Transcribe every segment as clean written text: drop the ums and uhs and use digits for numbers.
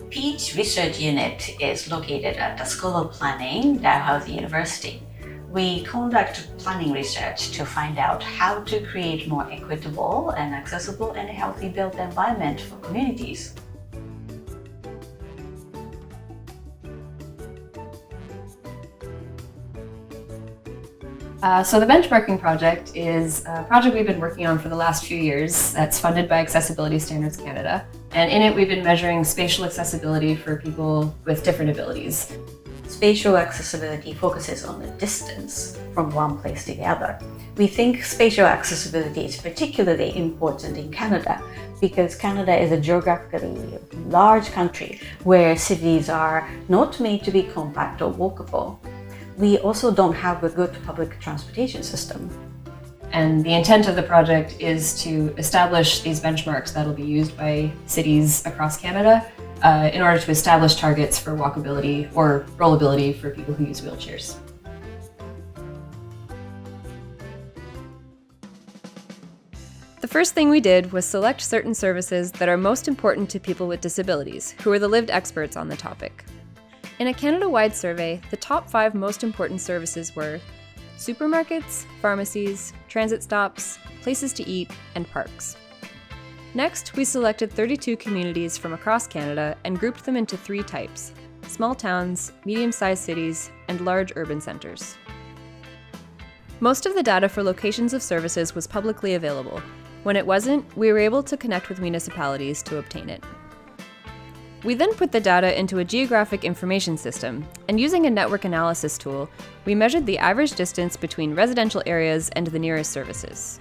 Peach Research Unit is located at the School of Planning, Dalhousie University. We conduct planning research to find out how to create more equitable and accessible and healthy built environment for communities. So the benchmarking project is a project we've been working on for the last few years that's funded by Accessibility Standards Canada. And in it, we've been measuring spatial accessibility for people with different abilities. Spatial accessibility focuses on the distance from one place to the other. We think spatial accessibility is particularly important in Canada because Canada is a geographically large country where cities are not made to be compact or walkable. We also don't have a good public transportation system. And the intent of the project is to establish these benchmarks that'll be used by cities across Canada in order to establish targets for walkability or rollability for people who use wheelchairs. The first thing we did was select certain services that are most important to people with disabilities, who are the lived experts on the topic. In a Canada-wide survey, the top 5 most important services were supermarkets, pharmacies, transit stops, places to eat, and parks. Next, we selected 32 communities from across Canada and grouped them into 3 types: small towns, medium-sized cities, and large urban centres. Most of the data for locations of services was publicly available. When it wasn't, we were able to connect with municipalities to obtain it. We then put the data into a geographic information system, and using a network analysis tool, we measured the average distance between residential areas and the nearest services.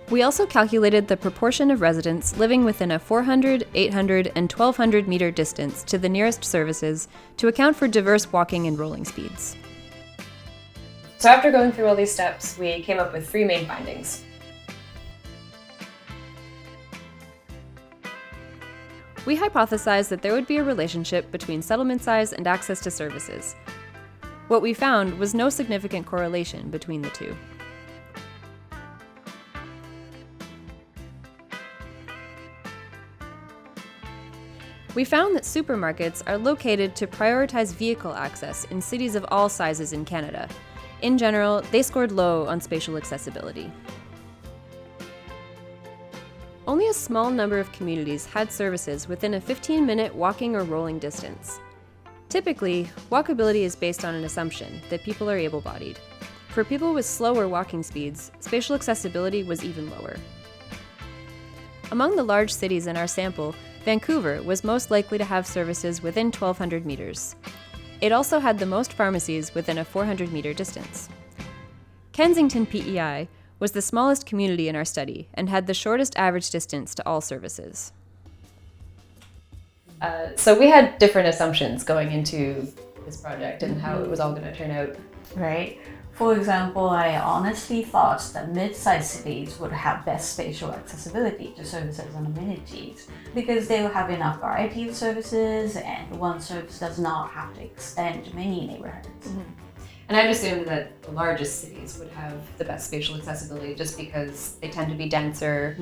We also calculated the proportion of residents living within a 400, 800, and 1200 meter distance to the nearest services to account for diverse walking and rolling speeds. So after going through all these steps, we came up with 3 main findings. We hypothesized that there would be a relationship between settlement size and access to services. What we found was no significant correlation between the two. We found that supermarkets are located to prioritize vehicle access in cities of all sizes in Canada. In general, they scored low on spatial accessibility. Only a small number of communities had services within a 15-minute walking or rolling distance. Typically, walkability is based on an assumption that people are able-bodied. For people with slower walking speeds, spatial accessibility was even lower. Among the large cities in our sample, Vancouver was most likely to have services within 1,200 meters. It also had the most pharmacies within a 400-meter distance. Kensington PEI was the smallest community in our study and had the shortest average distance to all services. So we had different assumptions going into this project and how it was all going to turn out. Right. For example, I honestly thought that mid-sized cities would have best spatial accessibility to services and amenities because they will have enough variety of services and one service does not have to extend many neighborhoods. Mm-hmm. And I'd assumed that the largest cities would have the best spatial accessibility just because they tend to be denser.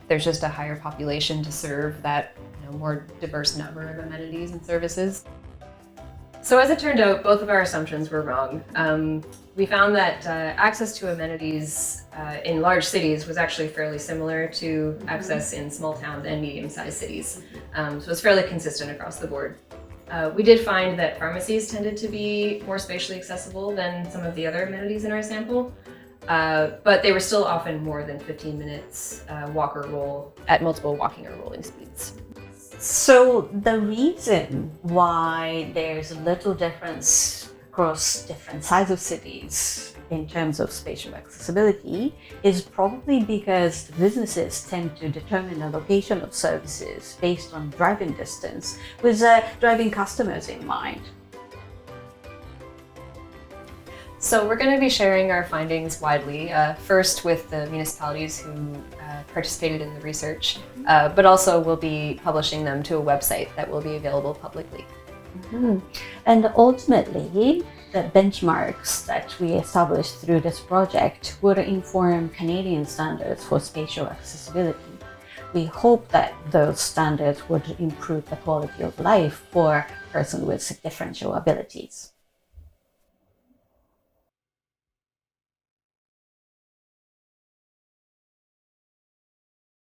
There's just a higher population to serve that more diverse number of amenities and services. So as it turned out, both of our assumptions were wrong. We found that access to amenities in large cities was actually fairly similar to access in small towns and medium-sized cities. So it's fairly consistent across the board. We did find that pharmacies tended to be more spatially accessible than some of the other amenities in our sample, but they were still often more than 15 minutes walk or roll at multiple walking or rolling speeds. So the reason why there's a little difference across different sizes of cities in terms of spatial accessibility is probably because businesses tend to determine the location of services based on driving distance with driving customers in mind. So we're going to be sharing our findings widely, first with the municipalities who participated in the research, but also we'll be publishing them to a website that will be available publicly. Mm-hmm. And ultimately, the benchmarks that we established through this project would inform Canadian standards for spatial accessibility. We hope that those standards would improve the quality of life for persons with differential abilities.